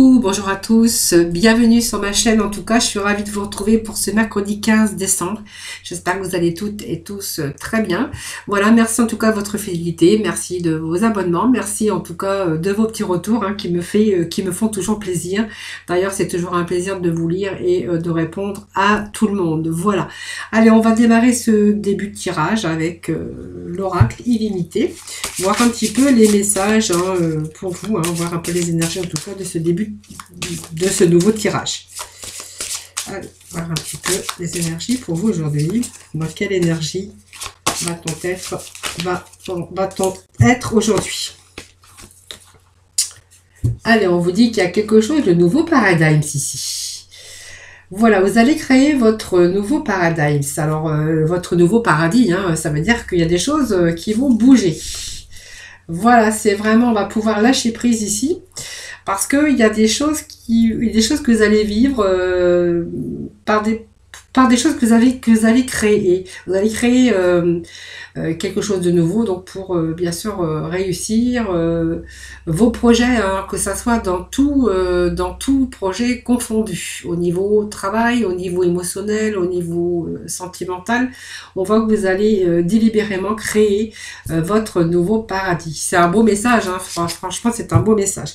Coucou, bonjour à tous, bienvenue sur ma chaîne. En tout cas, je suis ravie de vous retrouver pour ce mercredi 15 décembre. J'espère que vous allez toutes et tous très bien. Voilà, merci en tout cas de votre fidélité, merci de vos abonnements, merci en tout cas de vos petits retours qui me font toujours plaisir. D'ailleurs, c'est toujours un plaisir de vous lire et de répondre à tout le monde. Voilà. Allez, on va démarrer ce début de tirage avec l'oracle illimité. Voir un petit peu les messages pour vous, voir un peu les énergies en tout cas de ce début de ce nouveau tirage. Allez, voir un petit peu les énergies pour vous aujourd'hui. Dans quelle énergie va-t-on être aujourd'hui? Allez, on vous dit qu'il y a quelque chose de nouveau paradigme ici. Voilà, vous allez créer votre nouveau paradigme. Alors, votre nouveau paradis, ça veut dire qu'il y a des choses qui vont bouger. Voilà, c'est vraiment, on va pouvoir lâcher prise ici. Parce qu'il y a des choses que vous allez vivre par des choses que vous allez créer. Vous allez créer quelque chose de nouveau, donc pour bien sûr réussir vos projets, que ça soit dans tout projet confondu, au niveau travail, au niveau émotionnel, au niveau sentimental. On voit que vous allez délibérément créer votre nouveau paradis. C'est un beau message, franchement c'est un beau message.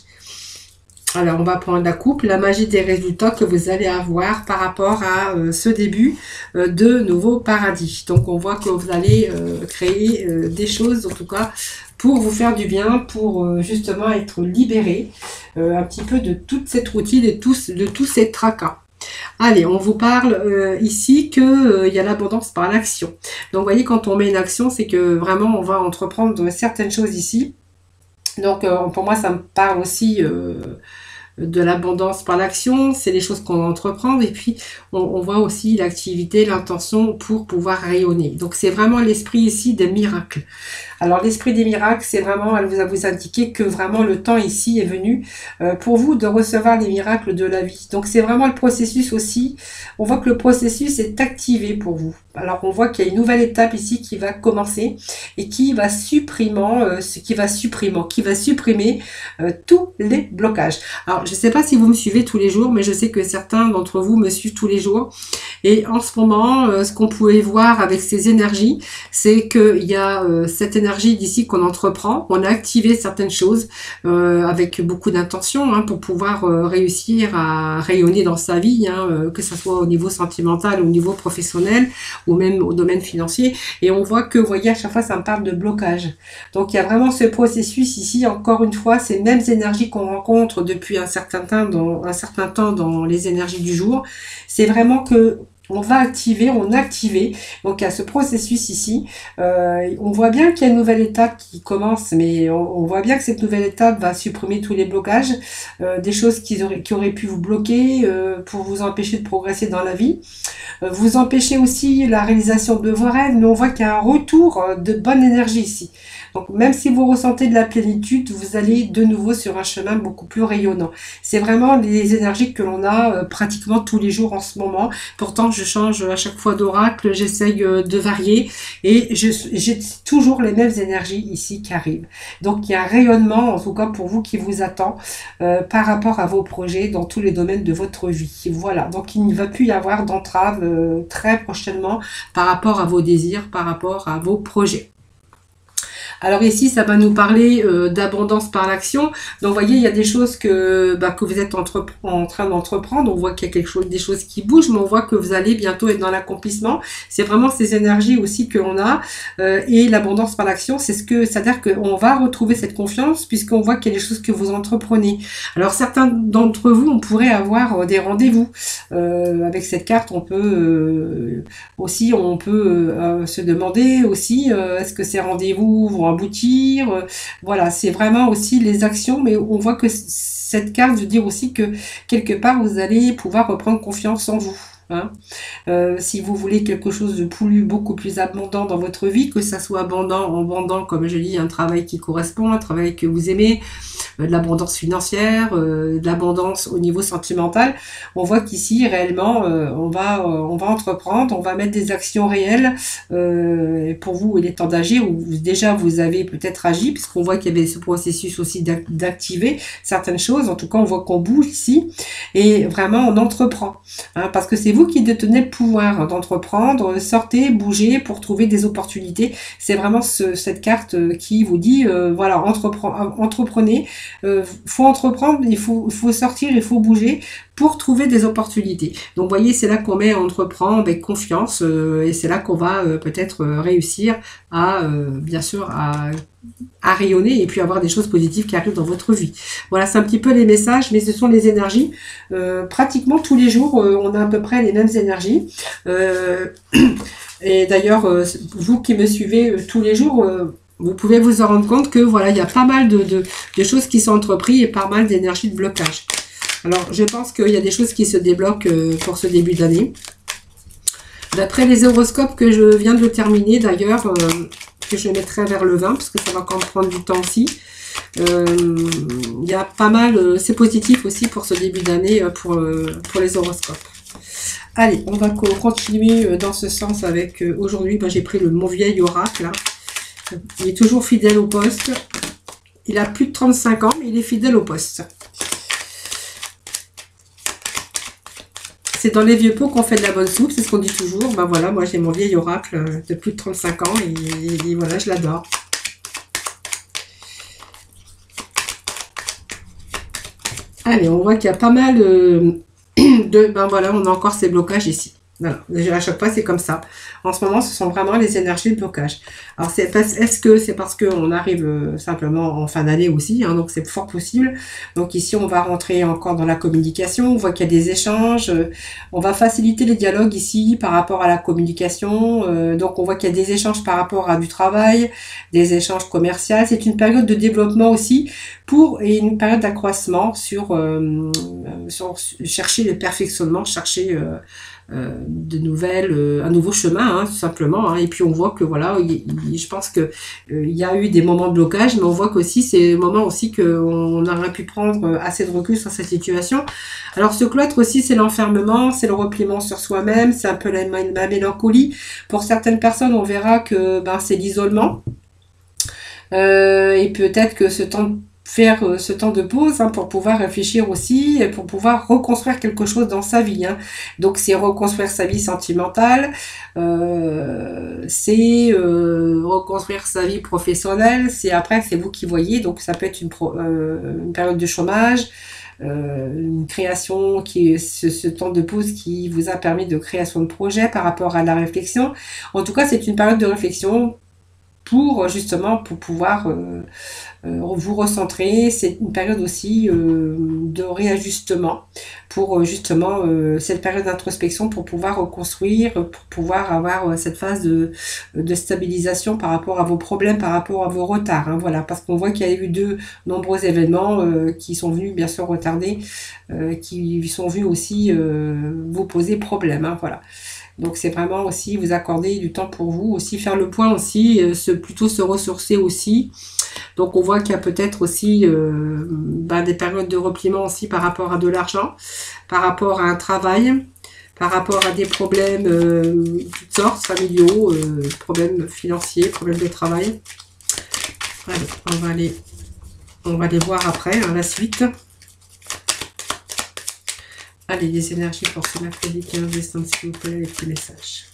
Alors, on va prendre la coupe, la magie des résultats que vous allez avoir par rapport à ce début de nouveau paradis. Donc, on voit que vous allez créer des choses, en tout cas, pour vous faire du bien, pour justement être libéré un petit peu de toute cette routine et de tous ces tracas. Allez, on vous parle ici qu'il y a l'abondance par l'action. Donc, vous voyez, quand on met une action, c'est que vraiment, on va entreprendre certaines choses ici. Donc, pour moi, ça me parle aussi de l'abondance par l'action, c'est les choses qu'on entreprend, et puis on voit aussi l'activité, l'intention pour pouvoir rayonner. Donc, c'est vraiment l'esprit ici des miracles. Alors, l'esprit des miracles, c'est vraiment, elle vous a vous indiqué que vraiment le temps ici est venu pour vous de recevoir les miracles de la vie. Donc, c'est vraiment le processus aussi. On voit que le processus est activé pour vous. Alors, on voit qu'il y a une nouvelle étape ici qui va commencer et qui va supprimer tous les blocages. Alors, je ne sais pas si vous me suivez tous les jours, mais je sais que certains d'entre vous me suivent tous les jours. Et en ce moment, ce qu'on pouvait voir avec ces énergies, c'est qu'il y a cette énergie d'ici qu'on entreprend. On a activé certaines choses avec beaucoup d'intention pour pouvoir réussir à rayonner dans sa vie, que ce soit au niveau sentimental, au niveau professionnel ou même au domaine financier. Et on voit que, vous voyez, à chaque fois, ça me parle de blocage. Donc, il y a vraiment ce processus ici, encore une fois, ces mêmes énergies qu'on rencontre depuis un certain temps dans les énergies du jour. C'est vraiment que on va activer, on a activé. Donc, il y a ce processus ici. On voit bien qu'il y a une nouvelle étape qui commence, mais on voit bien que cette nouvelle étape va supprimer tous les blocages, des choses qui auraient pu vous bloquer pour vous empêcher de progresser dans la vie. Vous empêchez aussi la réalisation de vos rêves, mais on voit qu'il y a un retour de bonne énergie ici. Donc, même si vous ressentez de la plénitude, vous allez de nouveau sur un chemin beaucoup plus rayonnant. C'est vraiment les énergies que l'on a pratiquement tous les jours en ce moment. Pourtant, je change à chaque fois d'oracle, j'essaye de varier et j'ai toujours les mêmes énergies ici qui arrivent. Donc, il y a un rayonnement, en tout cas pour vous, qui vous attend par rapport à vos projets dans tous les domaines de votre vie. Voilà, donc il ne va plus y avoir d'entrave très prochainement par rapport à vos désirs, par rapport à vos projets. Alors ici, ça va nous parler d'abondance par l'action. Donc, vous voyez, il y a des choses que vous êtes en train d'entreprendre. On voit qu'il y a des choses qui bougent, mais on voit que vous allez bientôt être dans l'accomplissement. C'est vraiment ces énergies aussi que l'on a. Et l'abondance par l'action, c'est-à-dire qu'on va retrouver cette confiance puisqu'on voit qu'il y a des choses que vous entreprenez. Alors, certains d'entre vous, on pourrait avoir des rendez-vous. Avec cette carte, on peut se demander aussi, est-ce que ces rendez-vous vont aboutir, voilà, c'est vraiment aussi les actions, mais on voit que cette carte veut dire aussi que quelque part vous allez pouvoir reprendre confiance en vous. Si vous voulez quelque chose de beaucoup plus abondant dans votre vie, que ça soit abondant comme je dis, un travail qui correspond, un travail que vous aimez, de l'abondance financière, de l'abondance au niveau sentimental. On voit qu'ici, réellement, on va entreprendre, on va mettre des actions réelles. Pour vous, il est temps d'agir, ou déjà vous avez peut-être agi, puisqu'on voit qu'il y avait ce processus aussi d'activer certaines choses. En tout cas, on voit qu'on bouge ici, et vraiment on entreprend, hein, parce que c'est vous qui détenez le pouvoir d'entreprendre. Sortez, bougez pour trouver des opportunités. C'est vraiment cette carte qui vous dit, voilà, entreprenez, faut entreprendre, il faut sortir, il faut bouger pour trouver des opportunités. Donc, vous voyez, c'est là qu'on met entreprend avec confiance, et c'est là qu'on va peut-être réussir à, bien sûr, à rayonner et puis avoir des choses positives qui arrivent dans votre vie. Voilà, c'est un petit peu les messages, mais ce sont les énergies. Pratiquement tous les jours, on a à peu près les mêmes énergies. Et d'ailleurs, vous qui me suivez tous les jours, vous pouvez vous en rendre compte que voilà, il y a pas mal de choses qui sont entreprises et pas mal d'énergie de blocage. Alors, je pense qu'il y a des choses qui se débloquent pour ce début d'année. D'après les horoscopes que je viens de terminer, d'ailleurs, que je mettrai vers le 20, parce que ça va encore prendre du temps aussi. Il y a pas mal, c'est positif aussi pour ce début d'année pour les horoscopes. Allez, on va continuer dans ce sens avec, aujourd'hui, j'ai pris mon vieil oracle. Là. Il est toujours fidèle au poste. Il a plus de 35 ans, mais il est fidèle au poste. C'est dans les vieux pots qu'on fait de la bonne soupe, c'est ce qu'on dit toujours. Ben voilà, moi j'ai mon vieil oracle de plus de 35 ans et voilà, je l'adore. Allez, on voit qu'il y a pas mal ben voilà, on a encore ces blocages ici. Voilà, à chaque fois c'est comme ça. En ce moment, ce sont vraiment les énergies de blocage. Alors, est-ce que c'est parce qu'on arrive simplement en fin d'année aussi, hein, donc c'est fort possible. Donc ici, on va rentrer encore dans la communication. On voit qu'il y a des échanges. On va faciliter les dialogues ici par rapport à la communication. Donc, on voit qu'il y a des échanges par rapport à du travail, des échanges commerciaux. C'est une période de développement aussi et une période d'accroissement sur chercher le perfectionnement, chercher de nouvelles, un nouveau chemin, hein, tout simplement. Hein. Et puis on voit que voilà, je pense que il y a eu des moments de blocage, mais on voit qu'aussi c'est le moment aussi qu'on aurait pu prendre assez de recul sur cette situation. Alors ce cloître aussi, c'est l'enfermement, c'est le repliement sur soi-même, c'est un peu la mélancolie. Pour certaines personnes, on verra que c'est l'isolement. Et peut-être que ce temps de pause, hein, pour pouvoir réfléchir aussi, et pour pouvoir reconstruire quelque chose dans sa vie. Hein. Donc c'est reconstruire sa vie sentimentale, c'est reconstruire sa vie professionnelle, c'est vous qui voyez, donc ça peut être une période de chômage, une création ce temps de pause qui vous a permis de création de projet par rapport à la réflexion. En tout cas, c'est une période de réflexion pour pouvoir vous recentrer. C'est une période aussi de réajustement pour justement cette période d'introspection, pour pouvoir reconstruire, pour pouvoir avoir cette phase de stabilisation par rapport à vos problèmes, par rapport à vos retards. Hein, voilà, parce qu'on voit qu'il y a eu de nombreux événements qui sont venus bien sûr retarder, qui sont venus aussi vous poser problème. Hein, voilà. Donc c'est vraiment aussi vous accorder du temps pour vous, aussi faire le point aussi, plutôt se ressourcer aussi. Donc on voit qu'il y a peut-être aussi des périodes de repliement aussi par rapport à de l'argent, par rapport à un travail, par rapport à des problèmes de toutes sortes, familiaux, problèmes financiers, problèmes de travail. Allez, on va les voir après, hein, la suite. Allez, les énergies pour ce mercredi 15 décembre, s'il vous plaît, les petits messages.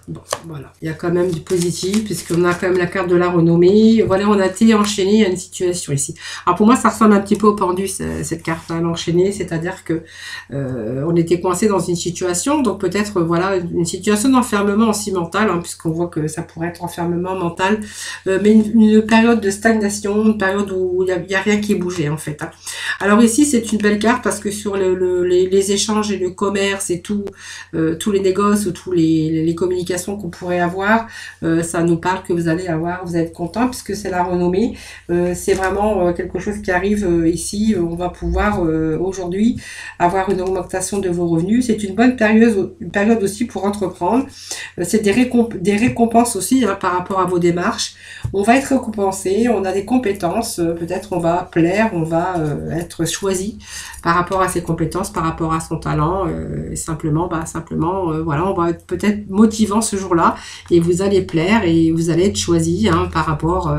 Bon, voilà, il y a quand même du positif, puisqu'on a quand même la carte de la renommée. Voilà, on a été enchaîné à une situation ici. Alors pour moi, ça ressemble un petit peu au pendu, cette carte à l'enchaîner, c'est-à-dire que on était coincé dans une situation, donc peut-être voilà une situation d'enfermement aussi mental, hein, puisqu'on voit que ça pourrait être enfermement mental, mais une période de stagnation, une période où il y a rien qui bougeait en fait. Hein. Alors ici, c'est une belle carte parce que sur les échanges et le commerce et tous les négoces ou tous les communications, situation qu'on pourrait avoir, ça nous parle que vous allez être content puisque c'est la renommée. C'est vraiment quelque chose qui arrive ici. On va pouvoir aujourd'hui avoir une augmentation de vos revenus. C'est une bonne période aussi pour entreprendre. C'est des récompenses aussi hein, par rapport à vos démarches. On va être récompensé, on a des compétences, peut-être on va plaire, on va être choisi par rapport à ses compétences, par rapport à son talent. Et simplement, voilà, on va être peut-être motivant ce jour-là et vous allez plaire et vous allez être choisi hein, par rapport,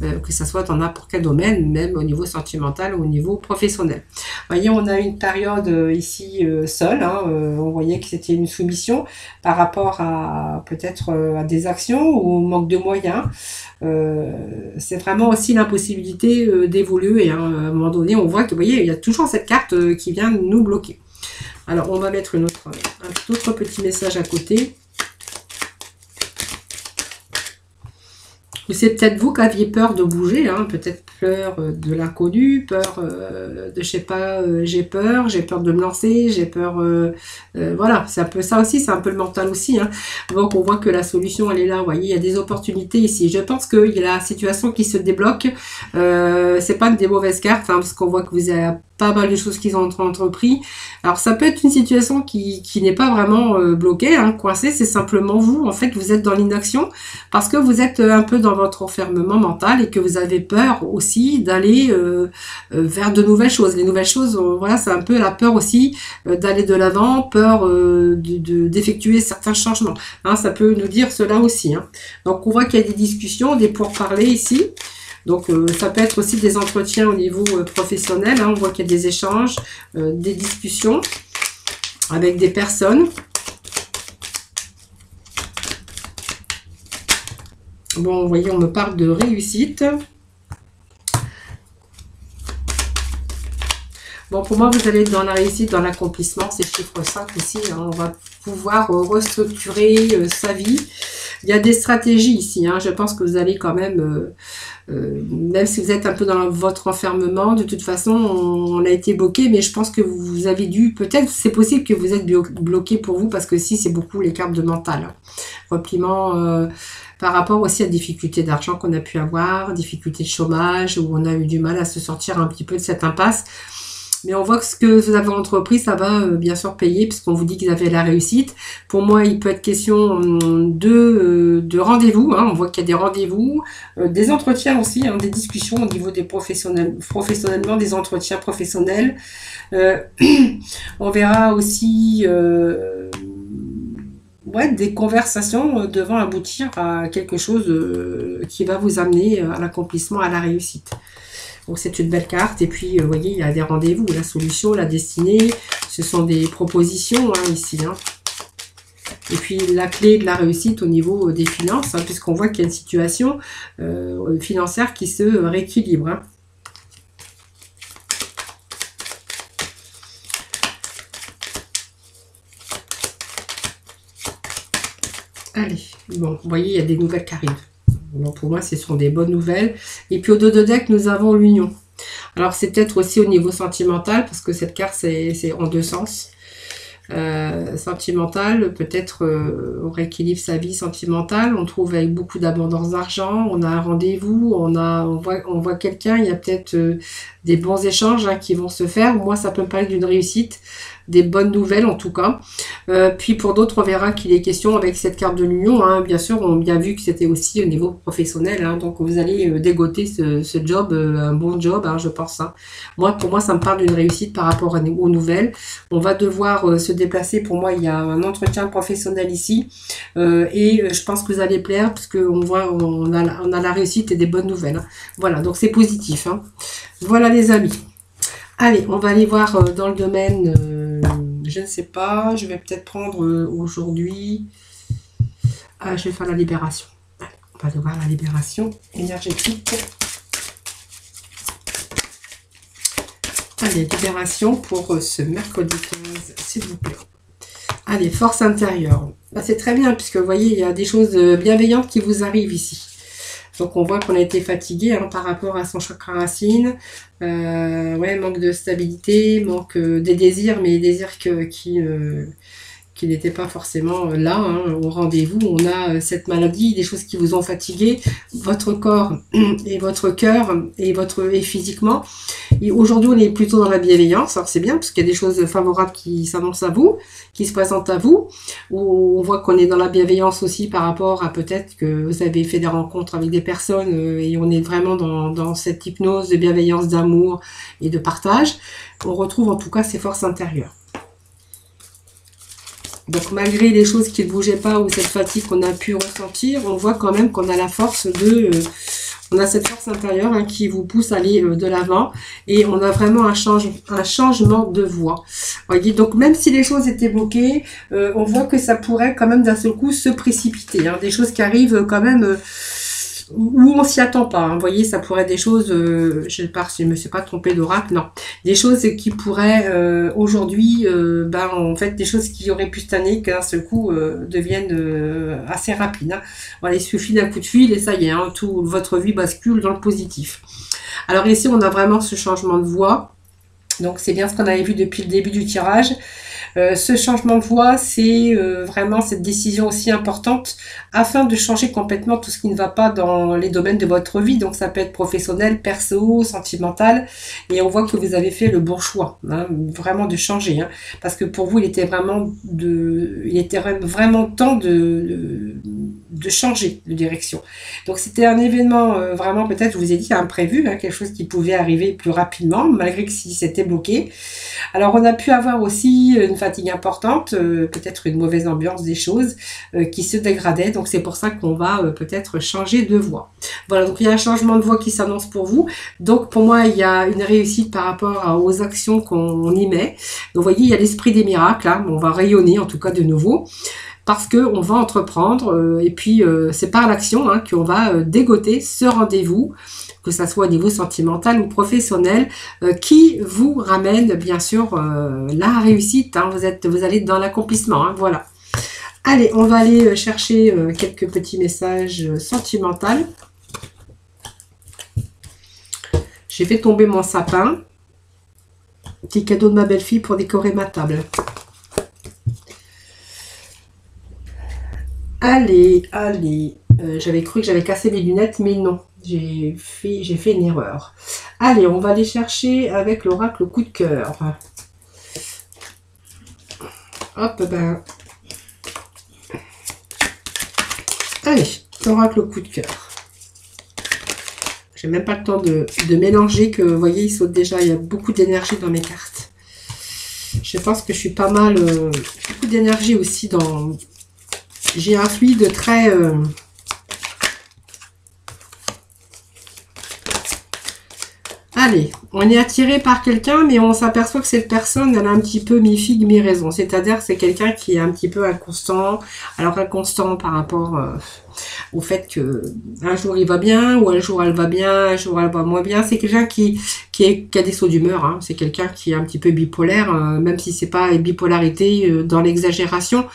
que ça soit dans n'importe quel domaine, même au niveau sentimental ou au niveau professionnel. Vous voyez, on a une période ici seule, hein, on voyait que c'était une soumission par rapport à peut-être à des actions ou au manque de moyens. C'est vraiment aussi l'impossibilité d'évoluer. Hein. À un moment donné, on voit que, vous voyez, il y a toujours cette carte qui vient nous bloquer. Alors, on va mettre un autre petit message à côté. C'est peut-être vous qui aviez peur de bouger, hein, peut-être peur de l'inconnu, peur de, je sais pas, j'ai peur de me lancer, j'ai peur, voilà, c'est un peu ça aussi, c'est un peu le mental aussi. Hein. Donc on voit que la solution, elle est là, vous voyez, il y a des opportunités ici. Je pense qu'il y a la situation qui se débloque, c'est pas des mauvaises cartes, hein, parce qu'on voit que vous avez pas mal de choses qu'ils ont entrepris. Alors ça peut être une situation qui n'est pas vraiment bloquée, hein, coincée, c'est simplement vous, en fait, vous êtes dans l'inaction, parce que vous êtes un peu dans votre enfermement mental et que vous avez peur aussi d'aller vers de nouvelles choses. Les nouvelles choses, voilà, c'est un peu la peur aussi d'aller de l'avant, peur d'effectuer certains changements. Hein, ça peut nous dire cela aussi. Hein. Donc on voit qu'il y a des discussions, des pourparlers ici. Donc ça peut être aussi des entretiens au niveau professionnel. Hein. On voit qu'il y a des échanges, des discussions avec des personnes. Bon, vous voyez, on me parle de réussite. Bon, pour moi, vous allez être dans la réussite, dans l'accomplissement. C'est chiffre 5 ici. Hein. On va pouvoir restructurer sa vie. Il y a des stratégies ici. Hein. Je pense que vous allez quand même, même si vous êtes un peu dans votre enfermement, de toute façon, on a été bloqué. Mais je pense que vous avez dû, peut-être, c'est possible que vous êtes bloqué pour vous, parce que si, c'est beaucoup les cartes de mental. Hein. Repliement par rapport aussi à des difficultés d'argent qu'on a pu avoir, difficultés de chômage, où on a eu du mal à se sortir un petit peu de cette impasse. Mais on voit que ce que vous avez entrepris, ça va bien sûr payer, puisqu'on vous dit que vous avez la réussite. Pour moi, il peut être question de rendez-vous. Hein. On voit qu'il y a des rendez-vous, des entretiens aussi, hein, des discussions au niveau des professionnellement, des entretiens professionnels. On verra aussi des conversations devant aboutir à quelque chose qui va vous amener à l'accomplissement, à la réussite. Donc c'est une belle carte. Et puis, vous voyez, il y a des rendez-vous, la solution, la destinée. Ce sont des propositions hein, ici. Hein. Et puis, la clé de la réussite au niveau des finances, hein, puisqu'on voit qu'il y a une situation financière qui se rééquilibre. Hein. Allez, bon, vous voyez, il y a des nouvelles qui arrivent. Donc pour moi, ce sont des bonnes nouvelles. Et puis au dos de deck, nous avons l'union. Alors c'est peut-être aussi au niveau sentimental, parce que cette carte, c'est en deux sens. Sentimental, peut-être on rééquilibre sa vie sentimentale, on trouve avec beaucoup d'abondance d'argent, on a un rendez-vous, on voit quelqu'un, il y a peut-être des bons échanges hein, qui vont se faire. Moi, ça peut me parler d'une réussite, des bonnes nouvelles en tout cas. Puis pour d'autres, on verra qu'il est question avec cette carte de l'union. Hein, bien sûr, on a bien vu que c'était aussi au niveau professionnel. Hein, donc vous allez dégoter ce job, un bon job, hein, je pense. Hein. Pour moi, ça me parle d'une réussite par rapport aux nouvelles. On va devoir se déplacer. Pour moi, il y a un entretien professionnel ici. Et je pense que vous allez plaire, parce qu'on voit, on a la réussite et des bonnes nouvelles. Hein. Voilà, donc c'est positif. Hein. Voilà les amis. Allez, on va aller voir dans le domaine, je ne sais pas, je vais peut-être prendre aujourd'hui, je vais faire la libération. Allez, on va aller voir la libération énergétique. Allez, libération pour ce mercredi 15, s'il vous plaît. Allez, force intérieure. Bah, c'est très bien, puisque vous voyez, il y a des choses bienveillantes qui vous arrivent ici. Donc on voit qu'on a été fatigué hein, par rapport à son chakra racine. Manque de stabilité, manque des désirs, mais des désirs qui qui n'était pas forcément là, hein, au rendez-vous. On a cette maladie, des choses qui vous ont fatigué, votre corps et votre cœur et physiquement. Et aujourd'hui, on est plutôt dans la bienveillance. Alors c'est bien parce qu'il y a des choses favorables qui s'annoncent à vous, qui se présentent à vous. On voit qu'on est dans la bienveillance aussi par rapport à peut-être que vous avez fait des rencontres avec des personnes et on est vraiment dans cette hypnose de bienveillance, d'amour et de partage. On retrouve en tout cas ces forces intérieures. Donc malgré les choses qui ne bougeaient pas ou cette fatigue qu'on a pu ressentir, on voit quand même qu'on a la force de... on a cette force intérieure hein, qui vous pousse à aller de l'avant. Et on a vraiment un changement de voie. Voyez, donc même si les choses étaient bloquées, on voit que ça pourrait quand même d'un seul coup se précipiter. Hein, des choses qui arrivent quand même... où on s'y attend pas. Hein. Vous voyez, ça pourrait être des choses, je ne me suis pas trompée d'oracle, non. Des choses qui pourraient aujourd'hui, en fait, des choses qui auraient pu stanner, qu'un seul coup deviennent assez rapides. Hein. Voilà, il suffit d'un coup de fil et ça y est, hein, tout votre vie bascule dans le positif. Alors ici, on a vraiment ce changement de voie. Donc c'est bien ce qu'on avait vu depuis le début du tirage. Ce changement de voie, c'est vraiment cette décision aussi importante afin de changer complètement tout ce qui ne va pas dans les domaines de votre vie. Donc ça peut être professionnel, perso, sentimental. Et on voit que vous avez fait le bon choix, hein, vraiment de changer. Hein, parce que pour vous, il était vraiment temps de changer de direction. Donc c'était un événement vraiment peut-être, je vous ai dit, imprévu, hein, quelque chose qui pouvait arriver plus rapidement, malgré que si c'était bloqué. Alors on a pu avoir aussi une fatigue importante, peut-être une mauvaise ambiance des choses qui se dégradaient. Donc c'est pour ça qu'on va peut-être changer de voie. Voilà, donc il y a un changement de voie qui s'annonce pour vous. Donc pour moi, il y a une réussite par rapport aux actions qu'on y met. Donc vous voyez, il y a l'esprit des miracles. Hein, on va rayonner en tout cas de nouveau. Parce qu'on va entreprendre et puis c'est par l'action hein, qu'on va dégoter ce rendez-vous, que ça soit au niveau sentimental ou professionnel, qui vous ramène bien sûr la réussite. Hein, vous allez dans l'accomplissement, hein, voilà. Allez, on va aller chercher quelques petits messages sentimentaux. J'ai fait tomber mon sapin. Petit cadeau de ma belle-fille pour décorer ma table. Allez, j'avais cru que j'avais cassé mes lunettes, mais non, j'ai fait une erreur. Allez, on va aller chercher avec l'oracle coup de cœur. Hop, allez, l'oracle coup de cœur. J'ai même pas le temps de mélanger, que vous voyez, il saute déjà, il y a beaucoup d'énergie dans mes cartes. Je pense que je suis pas mal, beaucoup d'énergie aussi dans... J'ai un fluide très... Allez, on est attiré par quelqu'un, mais on s'aperçoit que cette personne, elle a un petit peu mi-figue, mi-raison. C'est-à-dire c'est quelqu'un qui est un petit peu inconstant. Alors inconstant par rapport au fait que un jour il va bien, ou un jour elle va bien, un jour elle va moins bien. C'est quelqu'un qui a des sauts d'humeur. Hein. C'est quelqu'un qui est un petit peu bipolaire, même si c'est pas une bipolarité dans l'exagération.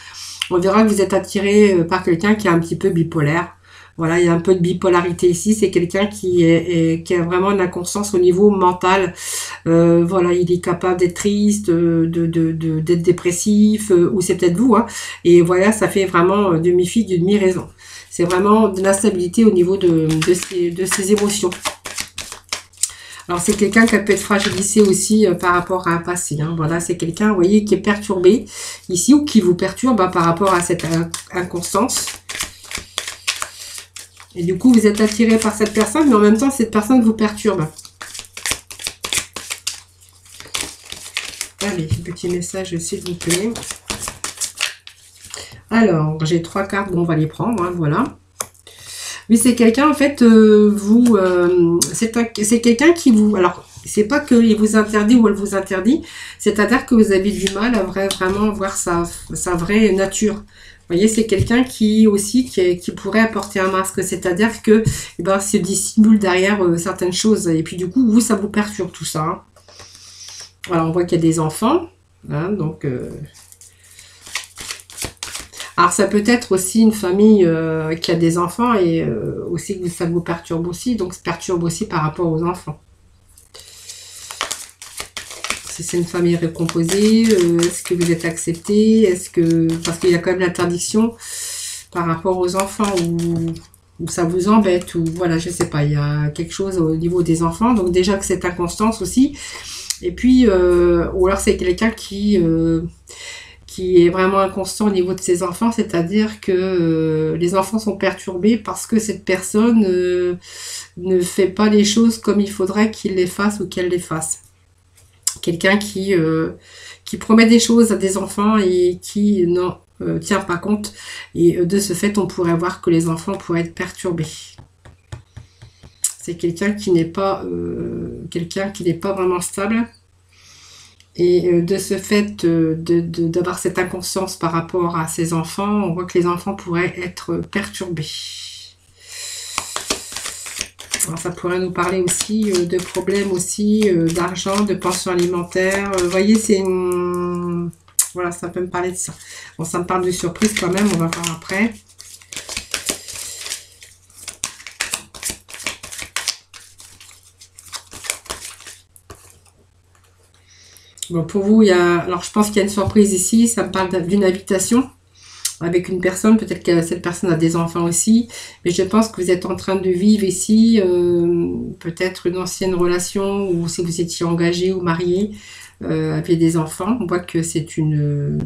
On verra que vous êtes attiré par quelqu'un qui est un petit peu bipolaire. Voilà, il y a un peu de bipolarité ici. C'est quelqu'un qui a vraiment une inconscience au niveau mental. Voilà, il est capable d'être triste, d'être dépressif, ou c'est peut-être vous. Hein. Et voilà, ça fait vraiment demi-figue, demi-raison. C'est vraiment de l'instabilité au niveau de ses émotions. Alors, c'est quelqu'un qui peut être fragilisé aussi par rapport à un passé. Hein. Voilà, c'est quelqu'un, vous voyez, qui est perturbé ici ou qui vous perturbe par rapport à cette inconstance. Et du coup, vous êtes attiré par cette personne, mais en même temps, cette personne vous perturbe. Allez, petit message, s'il vous plaît. Alors, j'ai 3 cartes, bon, on va les prendre, hein, voilà. Oui, c'est quelqu'un, en fait, c'est quelqu'un qui vous... Alors, c'est pas qu'il vous interdit ou elle vous interdit, c'est-à-dire que vous avez du mal à vraiment voir sa vraie nature. Vous voyez, c'est quelqu'un qui pourrait apporter un masque, c'est-à-dire que se dissimule derrière certaines choses. Et puis, du coup, vous, ça vous perturbe tout ça. Hein. Voilà, on voit qu'il y a des enfants, hein, donc... Alors, ça peut être aussi une famille qui a des enfants et aussi que ça vous perturbe aussi. Donc, ça perturbe aussi par rapport aux enfants. si c'est une famille recomposée, est-ce que vous êtes accepté, est-ce que, parce qu'il y a quand même l'interdiction par rapport aux enfants, ou ça vous embête, ou voilà, je sais pas, il y a quelque chose au niveau des enfants, donc déjà que c'est inconstance aussi, et puis, ou alors c'est quelqu'un qui est vraiment inconstant au niveau de ses enfants, c'est-à-dire que les enfants sont perturbés parce que cette personne ne fait pas les choses comme il faudrait qu'il les fasse ou qu'elle les fasse. Quelqu'un qui promet des choses à des enfants et qui n'en tient pas compte. Et de ce fait, on pourrait voir que les enfants pourraient être perturbés. C'est quelqu'un qui n'est pas vraiment stable. Et de ce fait d'avoir cette inconscience par rapport à ses enfants, on voit que les enfants pourraient être perturbés. Alors ça pourrait nous parler aussi de problèmes aussi, d'argent, de pension alimentaire. Vous voyez, c'est une... Voilà, ça peut me parler de ça. Bon, ça me parle de surprise quand même, on va voir après. Bon, pour vous, il y a... Alors, je pense qu'il y a une surprise ici. Ça me parle d'une invitation avec une personne. Peut-être que cette personne a des enfants aussi. Mais je pense que vous êtes en train de vivre ici peut-être une ancienne relation ou si vous étiez engagé ou marié avec des enfants. On voit que c'est une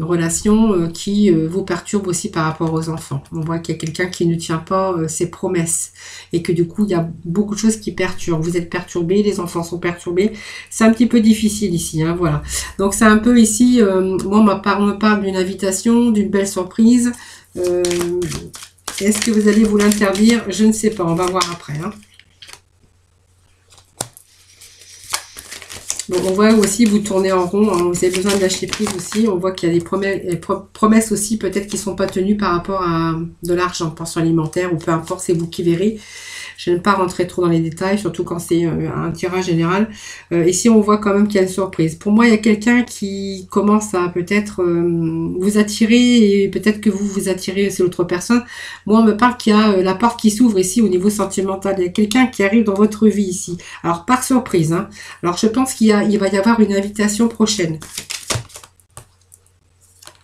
relation qui vous perturbe aussi par rapport aux enfants. On voit qu'il y a quelqu'un qui ne tient pas ses promesses et que du coup il y a beaucoup de choses qui perturbent. Vous êtes perturbé, les enfants sont perturbés. C'est un petit peu difficile ici, hein, voilà. Donc c'est un peu ici, moi on me parle d'une invitation, d'une belle surprise. Est-ce que vous allez vous l'interdire? Je ne sais pas, on va voir après, hein. Bon, on voit aussi vous tournez en rond, hein, vous avez besoin de lâcher prise aussi. On voit qu'il y a des promesses aussi peut-être qui ne sont pas tenues par rapport à de l'argent, pension alimentaire ou peu importe, c'est vous qui verrez. Je n'aime pas rentrer trop dans les détails, surtout quand c'est un tirage général. Ici, on voit quand même qu'il y a une surprise. Pour moi, il y a quelqu'un qui commence à peut-être vous attirer et peut-être que vous vous attirez aussi l'autre personne. Moi, on me parle qu'il y a la porte qui s'ouvre ici au niveau sentimental. Il y a quelqu'un qui arrive dans votre vie ici. Alors, par surprise, hein. Alors, je pense qu'il va y avoir une invitation prochaine.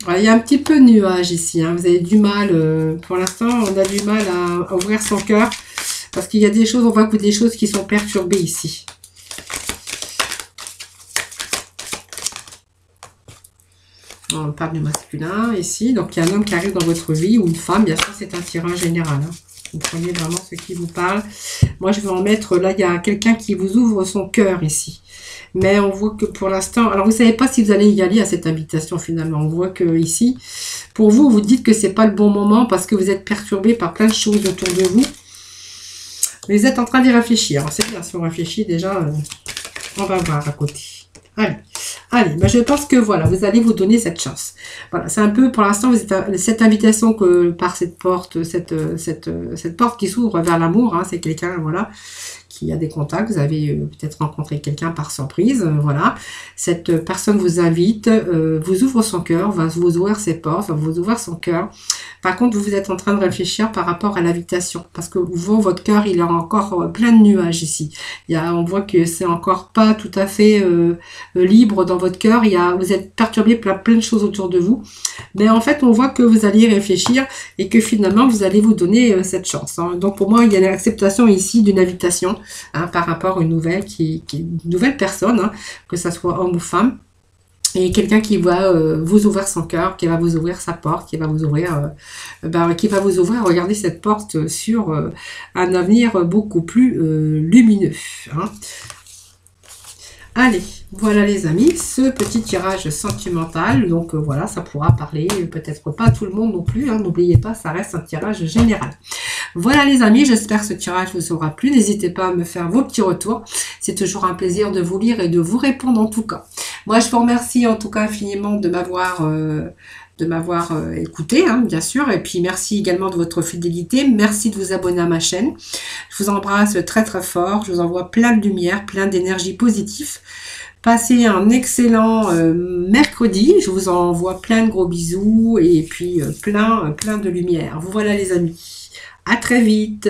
Voilà, il y a un petit peu de nuage ici, hein. Vous avez du mal, pour l'instant, on a du mal à ouvrir son cœur. Parce qu'il y a des choses, on voit que des choses qui sont perturbées ici. On parle du masculin ici. Donc, il y a un homme qui arrive dans votre vie ou une femme. Bien sûr, c'est un tirage général, hein. Vous prenez vraiment ce qui vous parle. Moi, je vais en mettre, là, il y a quelqu'un qui vous ouvre son cœur ici. Mais on voit que pour l'instant... Alors, vous ne savez pas si vous allez y aller à cette invitation, finalement. On voit que ici, pour vous, vous dites que c'est pas le bon moment parce que vous êtes perturbé par plein de choses autour de vous. Mais vous êtes en train d'y réfléchir. C'est bien, si on réfléchit déjà, on va voir à côté. Allez, ben je pense que voilà, vous allez vous donner cette chance. Voilà, c'est un peu, pour l'instant, vous êtes cette invitation que par cette porte, cette porte qui s'ouvre vers l'amour, hein, c'est quelqu'un, voilà, qui a des contacts. Vous avez peut-être rencontré quelqu'un par surprise, voilà. Cette personne vous invite, vous ouvre son cœur, va vous ouvrir ses portes, va vous ouvrir son cœur. Par contre, vous êtes en train de réfléchir par rapport à l'invitation, parce que vous, votre cœur, il a encore plein de nuages ici. On voit que c'est encore pas tout à fait libre dans votre cœur. Vous êtes perturbé par plein de choses autour de vous. Mais en fait, on voit que vous allez y réfléchir et que finalement, vous allez vous donner cette chance, hein. Donc, pour moi, il y a l'acceptation ici d'une invitation, hein, par rapport à une nouvelle, qui est une nouvelle personne, hein, que ça soit homme ou femme. Et quelqu'un qui va vous ouvrir son cœur, qui va vous ouvrir sa porte, qui va vous ouvrir, regardez cette porte sur un avenir beaucoup plus lumineux, hein. Allez, voilà les amis, ce petit tirage sentimental. Donc voilà, ça pourra parler, peut-être pas à tout le monde non plus, hein, n'oubliez pas, ça reste un tirage général. Voilà les amis, j'espère que ce tirage vous aura plu. N'hésitez pas à me faire vos petits retours. C'est toujours un plaisir de vous lire et de vous répondre en tout cas. Moi, je vous remercie en tout cas infiniment de m'avoir écouté, hein, bien sûr. Et puis, merci également de votre fidélité. Merci de vous abonner à ma chaîne. Je vous embrasse très très fort. Je vous envoie plein de lumière, plein d'énergie positive. Passez un excellent mercredi. Je vous envoie plein de gros bisous et puis plein de lumière. Voilà les amis. À très vite.